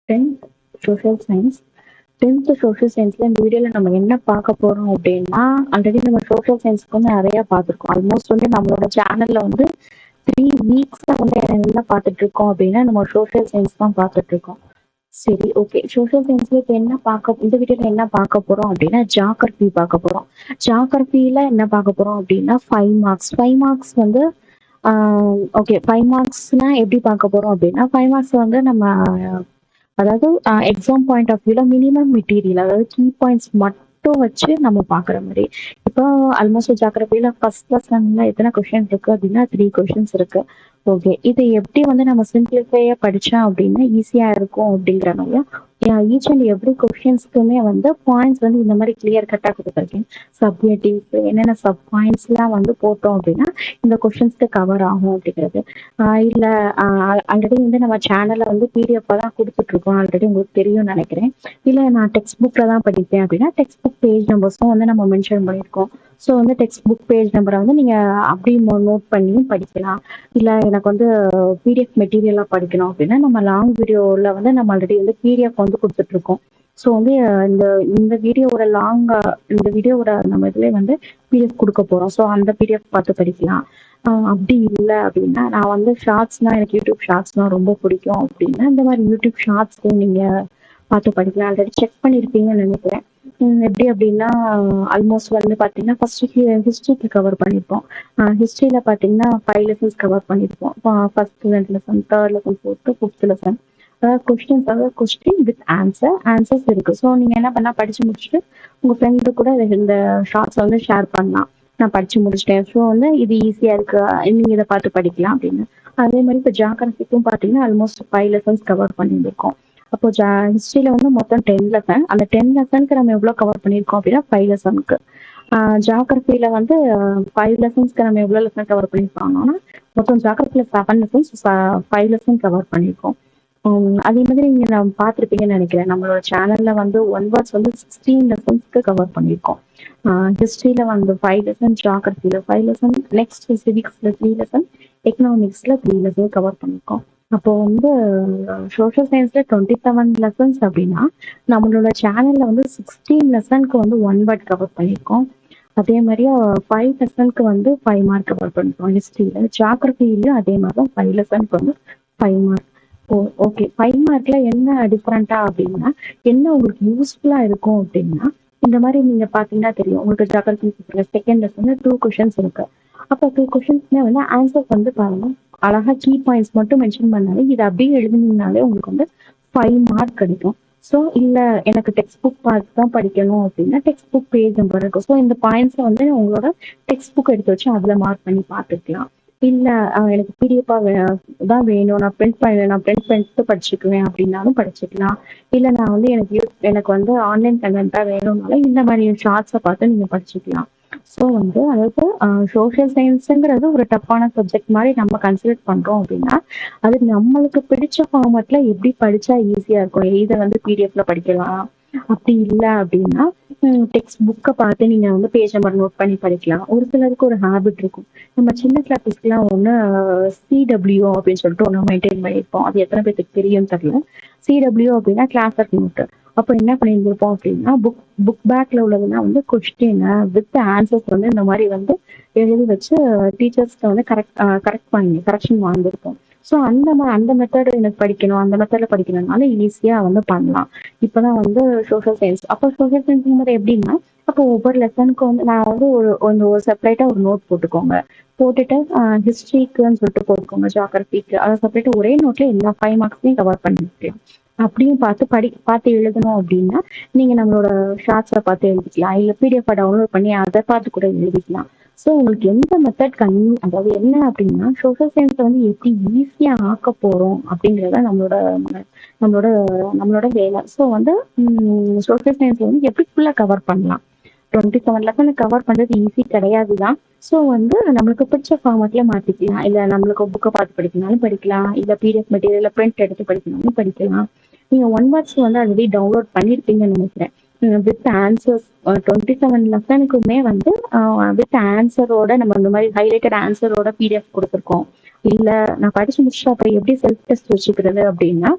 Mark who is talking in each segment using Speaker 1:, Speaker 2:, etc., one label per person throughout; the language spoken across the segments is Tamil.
Speaker 1: 10th social science. 10th social சயின்ஸ்ல இந்த வீடியோல நம்ம என்ன பார்க்க போறோம் அப்படின்னா, ஆல்ரெடி நம்ம சோஷியல் சயின்ஸ்க்கு வந்து நிறைய பார்த்துருக்கோம். ஆல்மோஸ்ட் வந்து நம்மளோட சேனல்ல வந்து 3 வீக்ஸா வந்து என்ன பார்த்துட்டு இருக்கோம் அப்படின்னா, நம்ம சோஷியல் சயின்ஸ் தான் பார்த்துட்டு இருக்கோம். சரி, ஓகே. சோஷியல் சயின்ஸ்ல இப்ப இந்த வீடியோல என்ன பார்க்க போறோம் அப்படின்னா, ஜியோகிராஃபி பார்க்க போறோம். ஜியோகிராஃபில என்ன பார்க்க போறோம் அப்படின்னா 5 மார்க்ஸ். 5 மார்க்ஸ் வந்து ஓகே, 5 மார்க்ஸ்னா எப்படி பார்க்க போறோம் அப்படின்னா, 5 மார்க்ஸ் வந்து நம்ம அதாவது எக்ஸாம் பாயிண்ட் ஆஃப் வியூல மினிமம் மெட்டீரியல், அதாவது கீ பாயிண்ட்ஸ் மட்டும் வச்சு நம்ம பாக்குற மாதிரி. இப்போ ஆல்மோஸ்ட் ஜியோகிராஃபில ஃபர்ஸ்ட் லெசன்ல எத்தனை கொஸ்டின் இருக்கு அப்படின்னா 3 கொஸ்டின்ஸ் இருக்கு. ஓகே, இது எப்படி வந்து நம்ம சிம்பிளிஃபையா படிச்சோம் அப்படின்னா ஈஸியா இருக்கும் அப்படிங்கிறனால ஈச் அண்ட் எவ்ரி கொஸ்டின்ஸ்க்குமே வந்து பாயிண்ட்ஸ் வந்து இந்த மாதிரி கிளியர் கட்டா கொடுத்துருக்கேன். சப்ஜெக்டிவ்ஸ் என்னென்ன சப் பாயிண்ட்ஸ் எல்லாம் வந்து போட்டோம் அப்படின்னா இந்த கொஸ்டின்ஸ்க்கு கவர் ஆகும் அப்படிங்கிறது. இல்ல ஆல்ரெடி வந்து நம்ம சேனல்ல வந்து பிடிஎஃப் தான் கொடுத்துட்டு இருக்கோம், ஆல்ரெடி உங்களுக்கு தெரியும்னு நினைக்கிறேன். இல்ல நான் டெக்ஸ்ட் புக்ல தான் படிப்பேன் அப்படின்னா டெக்ஸ்ட் புக் பேஜ் நம்பர்ஸும் வந்து நம்ம மென்ஷன் பண்ணியிருக்கோம். ஸோ வந்து டெக்ஸ்ட் புக் பேஜ் நம்பரை வந்து நீங்க அப்படி நோட் பண்ணியும் படிக்கலாம். இல்ல எனக்கு வந்து பிடிஎஃப் மெட்டீரியலா படிக்கணும் அப்படின்னா நம்ம லாங் வீடியோல வந்து நம்ம ஆல்ரெடி வந்து பிடிஎஃப் வந்து கொடுத்துட்டு இருக்கோம். ஸோ வந்து இந்த இந்த வீடியோவோட இந்த வீடியோவோட நம்ம இதுல வந்து பிடிஎஃப் கொடுக்க போறோம். ஸோ அந்த பிடிஎஃப் பார்த்து படிக்கலாம். அப்படி இல்லை அப்படின்னா நான் வந்து ஷார்ட்ஸ்னா எனக்கு யூடியூப் ஷார்ட்ஸ்னா ரொம்ப பிடிக்கும் அப்படின்னா இந்த மாதிரி யூடியூப் ஷார்ட்ஸ்க்கு நீங்க பார்த்து படிக்கலாம். ஆல்ரெடி செக் பண்ணியிருப்பீங்கன்னு நினைக்கிறேன். எப்படி அப்படின்னா ஆல்மோஸ்ட் வந்து பார்த்தீங்கன்னா ஃபர்ஸ்ட் ஹிஸ்ட்ரிக்கு கவர் பண்ணியிருப்போம். ஹிஸ்ட்ரியில பார்த்தீங்கன்னா 5 லெசன்ஸ் கவர் பண்ணியிருப்போம். First 2 lesson, third lesson, fourth, fifth lesson. அதாவது கொஸ்டின் வித் ஆன்சர்ஸ் இருக்கு. ஸோ நீங்க என்ன பண்ணா படிச்சு முடிச்சுட்டு உங்க ஃப்ரெண்டு கூட இந்த ஷார்ட்ஸ் வந்து ஷேர் பண்ணலாம். நான் படிச்சு முடிச்சிட்டேன், ஸோ வந்து இது ஈஸியா இருக்கு, நீங்க இதை பார்த்து படிக்கலாம் அப்படின்னு. அதே மாதிரி இப்போ ஜியோகிராஃபிக்கும் பார்த்தீங்கன்னா ஆல்மோஸ்ட் 5 லெசன்ஸ் கவர் பண்ணியிருக்கோம். அப்போ ஹிஸ்ட்ரியில வந்து மொத்தம் 10 லெசன். அந்த 10 லெசனுக்கு நம்ம எவ்வளவு கவர் பண்ணியிருக்கோம் அப்படின்னா 5 லெசனுக்கு. ஜியோகிராஃபில வந்து 5 லெசன்ஸ்க்கு நம்ம எவ்வளவு லெசன் கவர் பண்ணியிருக்கோம்னா மொத்தம் ஜியோகிராஃபில 7 லெசன்ஸ் 5 லெசன் கவர் பண்ணியிருக்கோம். அதே மாதிரி நீங்க நான் பார்த்துருப்பீங்கன்னு நினைக்கிறேன், நம்மளோட சேனல்ல வந்து ஒன் வேர்ட்ஸ் வந்து 16 லெசன்ஸ்க்கு கவர் பண்ணியிருக்கோம். ஹிஸ்ட்ரியில வந்து 5 லெசன், ஜியோகிராஃபில 5 லெசன், நெக்ஸ்ட் சிவிக்ஸ்ல 3 லெசன், எக்கனாமிக்ஸ்ல 3 லெசன் கவர் பண்ணியிருக்கோம். அப்போ வந்து சோஷியல் சயின்ஸ்ல 27 லெசன்ஸ் அப்படின்னா நம்மளோட சேனல்ல வந்து 16 லெசனுக்கு வந்து ஒன் வேர்ட் கவர் பண்ணியிருக்கோம். அதே மாதிரி 5 லெசனுக்கு வந்து 5 மார்க் கவர் பண்ணிருக்கோம் ஹிஸ்ட்ரியில. ஜியோகிராஃபிலையும் அதே மாதிரி தான் 5 லெசனுக்கு வந்து 5 மார்க். ஓகே, 5 மார்க்ல என்ன டிஃபரெண்டா அப்படின்னா என்ன உங்களுக்கு யூஸ்ஃபுல்லா இருக்கும் அப்படின்னா இந்த மாதிரி நீங்க பாத்தீங்கன்னா தெரியும், உங்களுக்கு ஜியோகிராஃபி செகண்ட் லெசன்ல 2 கொஸ்டின்ஸ் இருக்கு. அப்ப 2 கொஸ்டின்ஸ்மே வந்து ஆன்சர் வந்து பாருங்க, அழகா கீ பாயிண்ட்ஸ் மட்டும் மென்ஷன் பண்ணாலே இது அப்படியே எழுதுனீங்கனாலே உங்களுக்கு வந்து 5 மார்க் கிடைக்கும். ஸோ இல்ல எனக்கு டெக்ஸ்ட் புக் பார்த்து தான் படிக்கணும் அப்படின்னா டெக்ஸ்ட் புக் பேஜ் நம்பர் இருக்கும். ஸோ இந்த பாயிண்ட்ஸை வந்து உங்களோட டெக்ஸ்ட் புக் எடுத்து வச்சு அதுல மார்க் பண்ணி பார்த்துக்கலாம். இல்ல எனக்கு பிடிஎஃபா தான் வேணும், நான் பிரிண்ட் பண்ணிட்டு படிச்சுக்குவேன் அப்படின்னாலும் படிச்சுக்கலாம். இல்ல நான் வந்து எனக்கு வந்து ஆன்லைன் கண்டென்ட்டா வேணும்னாலும் இந்த மாதிரி ஷார்ட்ஸை பார்த்து நீங்க படிச்சுக்கலாம். ஸோ வந்து அதாவது சோஷியல் சயின்ஸுங்கிறது ஒரு டஃப்பான சப்ஜெக்ட் மாதிரி நம்ம கன்சிடர் பண்றோம் அப்படின்னா அது நம்மளுக்கு பிடிச்ச ஃபார்மேட்ல எப்படி படிச்சா ஈஸியா இருக்கும். இதை வந்து பிடிஎஃப்ல படிக்கலாம், அப்படி இல்லை அப்படின்னா டெக்ஸ்ட் புக்கை பார்த்து நீங்க வந்து பேஜ் நம்பர் நோட் பண்ணி படிக்கலாம். ஒரு சிலருக்கு ஒரு ஹேபிட் இருக்கும், நம்ம சின்ன கிளாஸஸ்க்குலாம் ஒன்று சிடபிள்யூ அப்படின்னு சொல்லிட்டு ஒன்று மெயின்டைன் பண்ணியிருப்போம். அது எத்தனை பேருக்கு தெரியும் தெரியல. சிடபிள்யூ அப்படின்னா கிளாஸ் ஒர்க் நோட்டு. அப்போ என்ன பண்ணியிருந்திருப்போம் அப்படின்னா புக் பேக்ல உள்ளதுன்னா வந்து கொஸ்டின் வித் ஆன்சர்ஸ் வந்து இந்த மாதிரி வந்து எழுதி வச்சு டீச்சர்ஸ்க்கு வந்து கரெக்ஷன் வாங்கியிருப்போம். ஸோ அந்த மெத்தட் எனக்கு படிக்கணும், அந்த மெத்தட்ல படிக்கணும்னால ஈஸியா வந்து பண்ணலாம். இப்பதான் வந்து சோஷியல் சயின்ஸ். அப்போ சோஷியல் சயின்ஸ் எப்படின்னா அப்போ ஒவ்வொரு லெசனுக்கு வந்து நான் வந்து ஒரு செப்பரேட்டா ஒரு நோட் போட்டுக்கோங்க. போட்டுட்டு ஹிஸ்ட்ரிக்குன்னு சொல்லிட்டு போட்டுக்கோங்க, ஜியோகிராஃபிக்கு அதை செப்பரேட்டா ஒரே நோட்ல எல்லா 5 மார்க்ஸையும் கவர் பண்ணிக்கலாம். அப்படியும் பார்த்து எழுதணும் அப்படின்னா நீங்க நம்மளோட ஷார்ட்ஸ்ல பார்த்து எழுதிக்கலாம், இல்ல பிடிஎஃப் டவுன்லோட் பண்ணி அதை பார்த்து கூட எழுதிக்கலாம். ஸோ உங்களுக்கு எந்த மெத்தட் அதாவது என்ன அப்படின்னா சோஷியல் சயின்ஸை வந்து எப்படி ஈஸியா ஆக்க போறோம் அப்படிங்கிறத நம்மளோட நம்மளோட வேலை. ஸோ வந்து சோஷியல் சயின்ஸ் வந்து எப்படி ஃபுல்லா கவர் பண்ணலாம். 27 லெசன் கவர் பண்றது ஈஸி கிடையாது தான். ஸோ வந்து நம்மளுக்கு பிடிச்ச ஃபார்மேட்ல மாத்திக்கலாம். இல்ல நம்மளுக்கு புக்கை பார்த்து படிக்கனாலும் படிக்கலாம், இல்ல பிடிஎஃப் மெட்டீரியல் பிரிண்ட் எடுத்து படிக்கணும்னு படிக்கலாம். நீங்க ஒன் வேர்ட்ஸ் வந்து ஆல்ரெடி டவுன்லோட் பண்ணிருப்பீங்கன்னு நினைக்கிறேன். வித் ஆன்சர்ஸ் 27 லெசனுக்குமே வந்து வித் ஆன்சரோட நம்ம இந்த மாதிரி ஹைலைட்டட் ஆன்சரோட பிடிஎஃப் கொடுத்துருக்கோம். இல்ல நான் படிச்சு முடிச்சுட்டு அப்புறம் எப்படி செல்ஃப் டெஸ்ட் வச்சுக்கிறது அப்படின்னா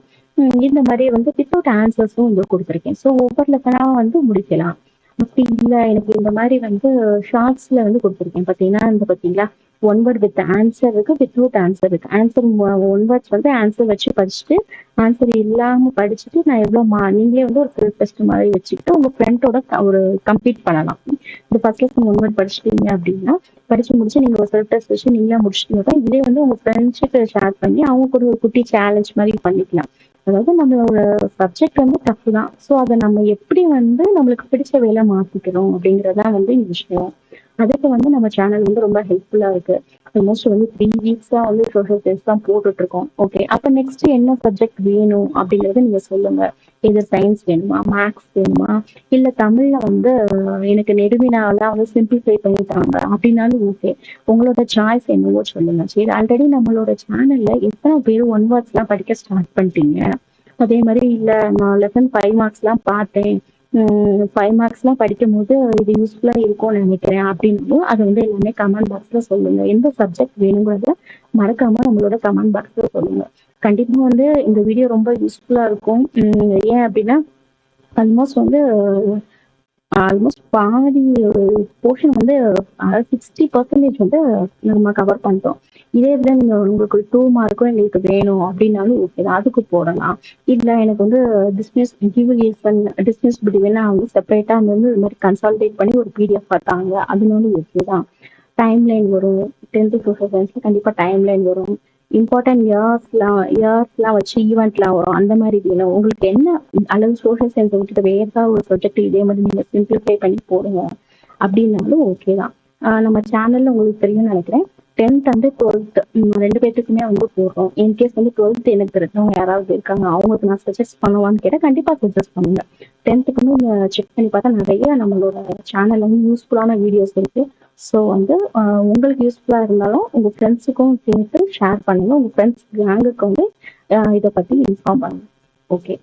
Speaker 1: இந்த மாதிரி வந்து வித்தவுட் ஆன்சர்ஸும் வந்து கொடுத்துருக்கேன். ஸோ ஒவ்வொரு லெசனா வந்து முடிக்கலாம். அப்படி இல்ல எனக்கு இந்த மாதிரி வந்து ஷார்ட்ஸ்ல வந்து கொடுத்துருக்கேன். பார்த்தீங்கன்னா இந்த பார்த்தீங்களா, ஒன் வேர்ட் வித் ஆன்சர் இருக்கு, வித்தவுட் ஆன்சர் இருக்கு. ஆன்சர் ஒன் வேர்ட்ஸ் வந்து ஆன்சர் வச்சு படிச்சுட்டு, ஆன்சர் இல்லாம படிச்சுட்டு நான் நீங்களே வந்து ஒரு செல்ஃப் டெஸ்ட் மாதிரி வச்சுக்கிட்டு உங்க ஃப்ரெண்டோட ஒரு கம்ப்ளீட் பண்ணலாம். இந்த ஃபர்ஸ்ட் லெசன் ஒன் வேர்ட் படிச்சிட்டீங்க அப்படின்னா, படிச்சு முடிச்சு நீங்க ஒரு செல்ஃப் டெஸ்ட் வச்சு நீங்களா முடிச்சிட்டீங்கன்னா, இதே வந்து உங்க ஃப்ரெண்ட்ஸுக்கு ஷேர் பண்ணி அவங்க கூட ஒரு குட்டி சேலஞ்ச் மாதிரி பண்ணிக்கலாம். அதாவது நம்மளோட சப்ஜெக்ட் வந்து டஃப் தான். ஸோ அதை நம்ம எப்படி வந்து நம்மளுக்கு பிடிச்ச வேலை மாத்திக்கிறோம் அப்படிங்கறதான் வந்து இந்த விஷயம். அதுக்கு வந்து நம்ம சேனல் வந்து ரொம்ப ஹெல்ப்ஃபுல்லா இருக்கு. ஆல்மோஸ்ட் வந்து 3 வீக்ஸா வந்து சோஷியல் சயின்ஸ் தான் போட்டுட்டு இருக்கோம். ஓகே, அப்ப நெக்ஸ்ட் என்ன சப்ஜெக்ட் வேணும் அப்படிங்கறத நீங்க சொல்லுங்க. இது சயின்ஸ் வேணுமா, மேக்ஸ் வேணுமா, இல்ல தமிழ்ல வந்து எனக்கு நெடுவினாலாம் வந்து சிம்பிளிஃபை பண்ணிட்டாங்க அப்படின்னாலும் ஓகே. உங்களோட சாய்ஸ் என்னவோ சொல்லுங்க. சரி, ஆல்ரெடி நம்மளோட சேனல்ல எத்தனை பேர் ஒன் வேர்ட்ஸ் எல்லாம் படிக்க ஸ்டார்ட் பண்ணிட்டீங்க? அதே மாதிரி இல்ல நான் லெசன் 5 மார்க்ஸ் எல்லாம் பார்த்தேன், 5 மார்க்ஸ் எல்லாம் படிக்கும் போது இது யூஸ்ஃபுல்லா இருக்கும்னு நினைக்கிறேன் அப்படின்னு அதை வந்து எல்லாமே கமெண்ட் பாக்ஸ்ல சொல்லுங்க. எந்த சப்ஜெக்ட் வேணுங்கிறத மறக்காம நம்மளோட கமெண்ட் பாக்ஸ்ல சொல்லுங்க. கண்டிப்பா வந்து இந்த வீடியோ ரொம்ப யூஸ்ஃபுல்லா இருக்கும். ஏன் அப்படின்னா ஆல்மோஸ்ட் வந்து ஆல்மோஸ்ட் பாதி போர்ஷன் வந்து 60% வந்து நம்ம கவர் பண்ணிட்டோம். இதே இதுல நீங்க உங்களுக்கு 2 மார்க்கும் எங்களுக்கு வேணும் அப்படின்னாலும் ஓகே தான், அதுக்கு போடலாம். இல்ல எனக்கு வந்து டிஸ்மிஸ் பிடிவேனா வந்து செப்பரேட்டா வந்து இது மாதிரி கன்சால்டேட் பண்ணி ஒரு பிடிஎஃப் பார்த்தாங்க அதனாலும் ஓகே தான். டைம் லைன் வரும். 10th சோஷியல் சயின்ஸ்ல கண்டிப்பா டைம் லைன் வரும். இம்பார்ட்டன்ட் இயர்ஸ்லாம் வச்சு ஈவெண்ட்லாம் வரும். அந்த மாதிரி வேணும் உங்களுக்கு என்ன, அல்லது சோஷியல் சயின்ஸை விட்டுட்டு வேற ஏதாவது ஒரு சப்ஜெக்ட் இதே மாதிரி நீங்க சிம்பிளிஃபை பண்ணி போடுங்க அப்படின்னாலும் ஓகே தான். நம்ம சேனல்ல உங்களுக்கு தெரியும்னு நினைக்கிறேன். 10th அண்ட் 12th ரெண்டு பேர்த்துக்குமே வந்து போடுறோம். இன்கேஸ் வந்து 12th எனக்கு தெரிஞ்சவங்க யாராவது இருக்காங்க, அவங்களுக்கு நான் சஜஸ்ட் பண்ணுவான்னு கேட்டால் கண்டிப்பா சஜஸ்ட் பண்ணுங்க. 10th நீங்க செக் பண்ணி பார்த்தா நிறைய நம்மளோட சேனல்ல வந்து யூஸ்ஃபுல்லான வீடியோஸ் இருக்கு. ஸோ வந்து உங்களுக்கு யூஸ்ஃபுல்லா இருந்தாலும் உங்க ஃப்ரெண்ட்ஸுக்கும் சேர்த்து ஷேர் பண்ணுங்க. உங்க ஃப்ரெண்ட்ஸ் கேங்குக்கு வந்து இதை பத்தி இன்ஃபார்ம் பண்ணுங்க. ஓகே.